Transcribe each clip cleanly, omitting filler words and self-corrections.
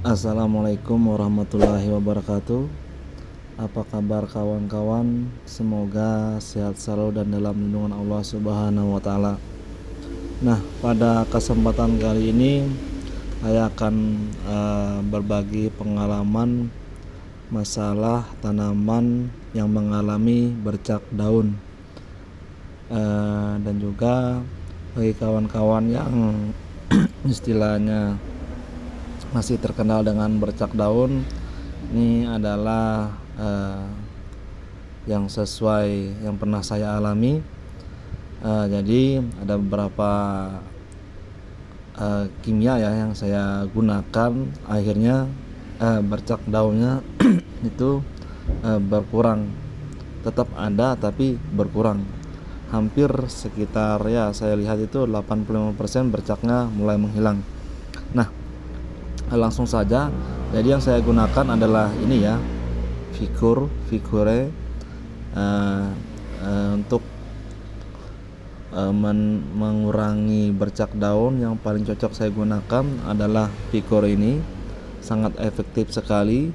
Assalamualaikum warahmatullahi wabarakatuh. Apa kabar kawan-kawan? Semoga sehat selalu dan dalam lindungan Allah Subhanahu wa taala. Nah, pada kesempatan kali ini saya akan berbagi pengalaman masalah tanaman yang mengalami bercak daun, dan juga bagi kawan-kawan yang istilahnya masih terkenal dengan bercak daun. Ini adalah yang sesuai yang pernah saya alami. Jadi ada beberapa kimia ya yang saya gunakan, akhirnya bercak daunnya itu berkurang. Tetap ada tapi berkurang. Hampir sekitar ya saya lihat itu 85% bercaknya mulai menghilang. Nah, langsung saja. Jadi yang saya gunakan adalah ini ya, Vicure untuk mengurangi bercak daun. Yang paling cocok saya gunakan adalah Vicure ini, sangat efektif sekali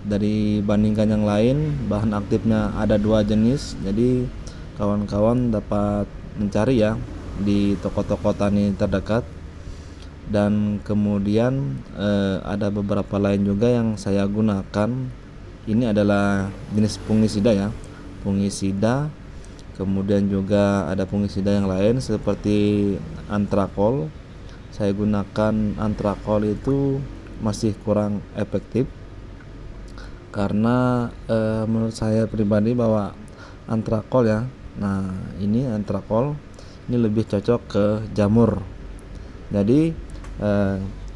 dari bandingkan yang lain. Bahan aktifnya ada 2 jenis, jadi kawan-kawan dapat mencari ya di toko-toko tani terdekat. Dan kemudian ada beberapa lain juga yang saya gunakan. Ini adalah jenis fungisida ya, fungisida. Kemudian juga ada fungisida yang lain seperti antrakol. Saya gunakan antrakol itu masih kurang efektif karena menurut saya pribadi bahwa antrakol ya, nah ini antrakol ini lebih cocok ke jamur. Jadi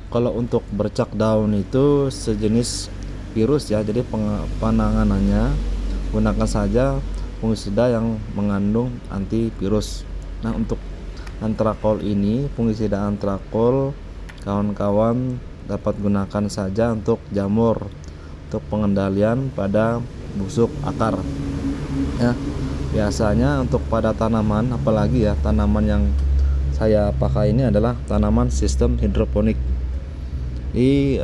kalau untuk bercak daun itu sejenis virus ya, jadi penanganannya gunakan saja fungisida yang mengandung antivirus. Nah, untuk antrakol ini, fungisida antrakol, kawan-kawan dapat gunakan saja untuk jamur, untuk pengendalian pada busuk akar ya. Biasanya untuk pada tanaman, apalagi ya tanaman yang saya pakai ini adalah tanaman sistem hidroponik. Di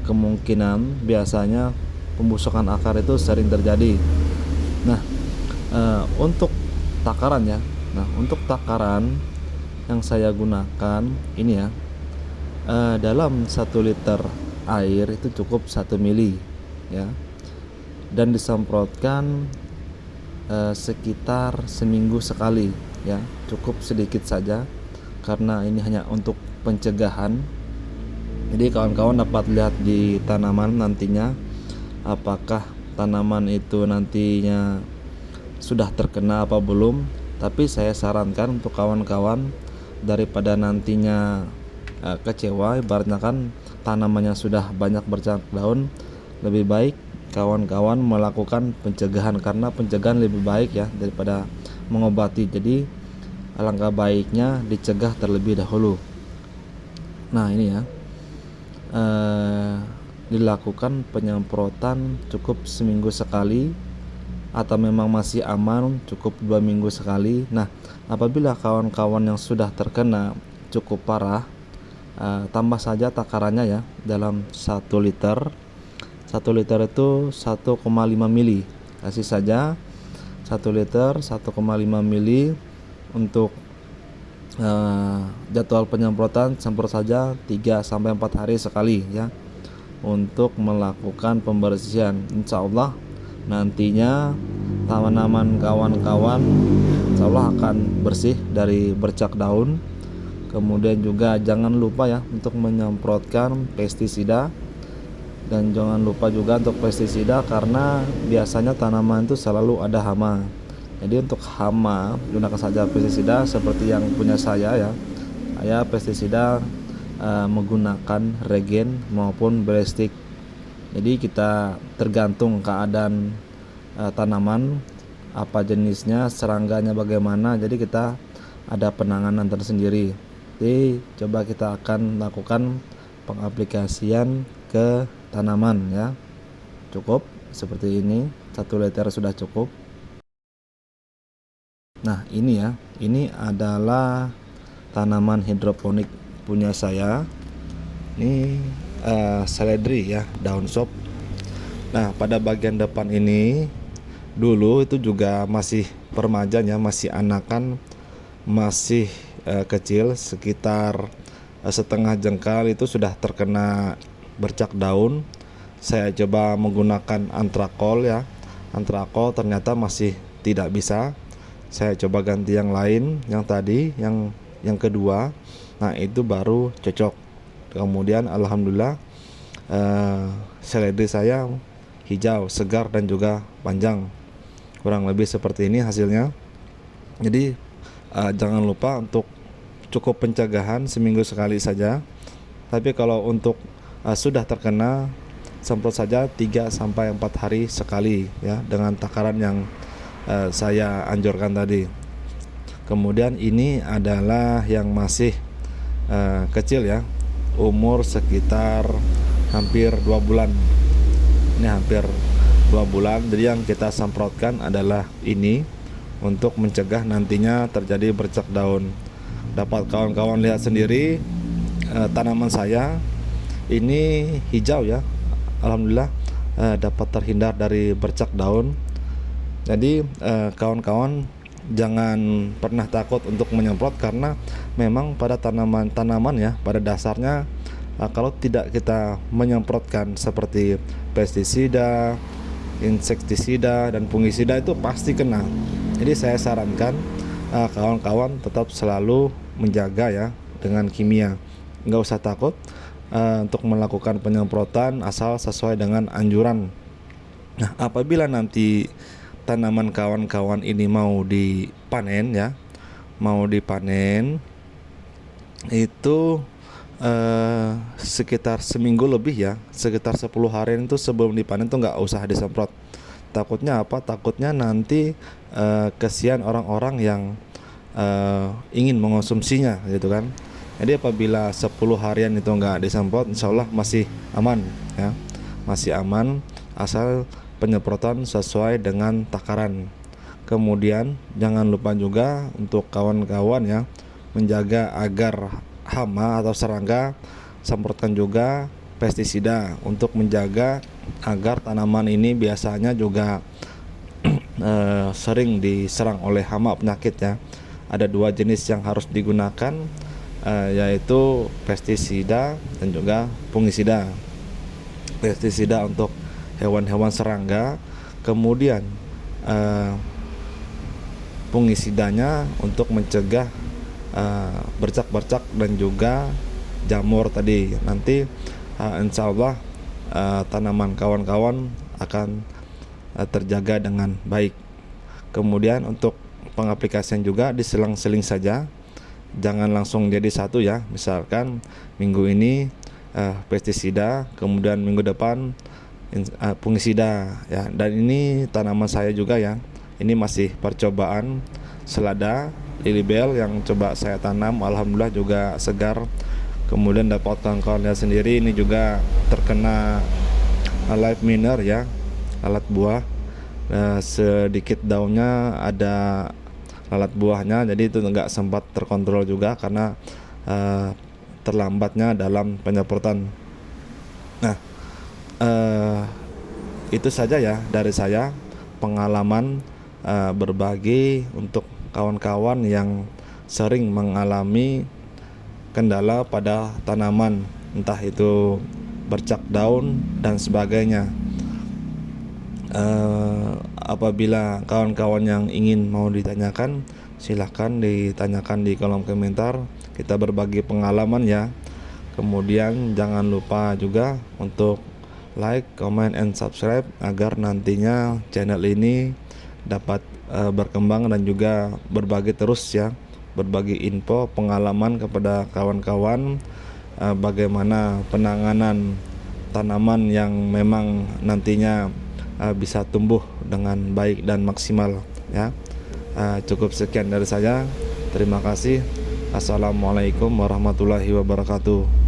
kemungkinan biasanya pembusukan akar itu sering terjadi. Nah, untuk takaran ya. Nah, untuk takaran yang saya gunakan ini ya, dalam 1 liter air itu cukup 1 mili ya, dan disemprotkan sekitar seminggu sekali ya, cukup sedikit saja karena ini hanya untuk pencegahan. Jadi kawan-kawan dapat lihat di tanaman nantinya apakah tanaman itu nantinya sudah terkena apa belum. Tapi saya sarankan untuk kawan-kawan, daripada nantinya kecewa ibaratnya kan tanamannya sudah banyak bercak daun, lebih baik kawan-kawan melakukan pencegahan, karena pencegahan lebih baik ya daripada mengobati. Jadi alangkah baiknya dicegah terlebih dahulu. Nah, ini ya, dilakukan penyemprotan cukup seminggu sekali, atau memang masih aman cukup 2 minggu sekali. Nah, apabila kawan-kawan yang sudah terkena cukup parah, tambah saja takarannya ya. Dalam 1 liter itu 1,5 mili, kasih saja 1 liter 1,5 mili. Untuk jadwal penyemprotan, semprot saja 3-4 hari sekali ya, untuk melakukan pembersihan. Insya Allah nantinya tanaman kawan-kawan insya Allah akan bersih dari bercak daun. Kemudian juga jangan lupa ya untuk menyemprotkan pestisida, dan jangan lupa juga untuk pestisida karena biasanya tanaman itu selalu ada hama. Jadi untuk hama gunakan saja pestisida seperti yang punya saya ya. Saya pestisida menggunakan regen maupun ballistik. Jadi kita tergantung keadaan tanaman, apa jenisnya, serangganya bagaimana. Jadi kita ada penanganan tersendiri. Jadi coba kita akan lakukan pengaplikasian ke tanaman ya. Cukup seperti ini, 1 liter sudah cukup. Nah, ini ya, ini adalah tanaman hidroponik punya saya. Ini seledri ya, daun sop. Nah, pada bagian depan ini dulu itu juga masih permajanya, masih anakan, masih kecil, sekitar setengah jengkal itu sudah terkena bercak daun. Saya coba menggunakan antrakol ya. Antrakol ternyata masih tidak bisa. Saya coba ganti yang lain, yang tadi, yang kedua. Nah, itu baru cocok. Kemudian alhamdulillah seledri saya hijau, segar dan juga panjang. Kurang lebih seperti ini hasilnya. Jadi jangan lupa untuk cukup pencegahan seminggu sekali saja. Tapi kalau untuk sudah terkena, semprot saja 3 sampai 4 hari sekali ya, dengan takaran yang saya anjurkan tadi. Kemudian ini adalah yang masih kecil ya, umur sekitar hampir 2 bulan. Ini hampir 2 bulan. Jadi yang kita semprotkan adalah ini untuk mencegah nantinya terjadi bercak daun. Dapat kawan-kawan lihat sendiri tanaman saya ini hijau ya. Alhamdulillah dapat terhindar dari bercak daun. Jadi kawan-kawan jangan pernah takut untuk menyemprot, karena memang pada tanaman ya, pada dasarnya kalau tidak kita menyemprotkan seperti pestisida, insektisida dan fungisida itu pasti kena. Jadi saya sarankan kawan-kawan tetap selalu menjaga ya dengan kimia. Nggak usah takut untuk melakukan penyemprotan asal sesuai dengan anjuran. Nah, apabila nanti tanaman kawan-kawan ini mau dipanen ya, itu sekitar seminggu lebih ya, sekitar 10 hari itu sebelum dipanen tuh nggak usah disemprot. Takutnya apa? Takutnya nanti kesian orang-orang yang ingin mengonsumsinya gitu kan. Jadi apabila 10 harian itu nggak disemprot, insya Allah masih aman ya, masih aman asal penyemprotan sesuai dengan takaran. Kemudian jangan lupa juga untuk kawan-kawan ya, menjaga agar hama atau serangga, semprotkan juga pestisida untuk menjaga agar tanaman ini biasanya juga sering diserang oleh hama penyakit ya. Ada 2 jenis yang harus digunakan, yaitu pestisida dan juga fungisida. Pestisida untuk hewan-hewan serangga, kemudian fungisidanya untuk mencegah bercak-bercak dan juga jamur tadi. Nanti insya Allah tanaman kawan-kawan akan terjaga dengan baik. Kemudian untuk pengaplikasian juga diselang-seling saja, jangan langsung jadi satu ya. Misalkan minggu ini pestisida, kemudian minggu depan fungisida ya. Dan ini tanaman saya juga ya, ini masih percobaan selada lilibel yang coba saya tanam, alhamdulillah juga segar. Kemudian dapat kawan-kawan lihat sendiri, ini juga terkena live miner ya, lalat buah. Sedikit daunnya ada lalat buahnya, jadi itu nggak sempat terkontrol juga karena terlambatnya dalam penyemprotan. Nah, itu saja ya dari saya, pengalaman berbagi untuk kawan-kawan yang sering mengalami kendala pada tanaman, entah itu bercak daun dan sebagainya. Apabila kawan-kawan yang ingin mau ditanyakan, silahkan ditanyakan di kolom komentar. Kita berbagi pengalaman ya. Kemudian jangan lupa juga untuk like, comment, and subscribe agar nantinya channel ini dapat berkembang dan juga berbagi terus ya, berbagi info pengalaman kepada kawan-kawan bagaimana penanganan tanaman yang memang nantinya bisa tumbuh dengan baik dan maksimal ya. Cukup sekian dari saya. Terima kasih. Assalamualaikum warahmatullahi wabarakatuh.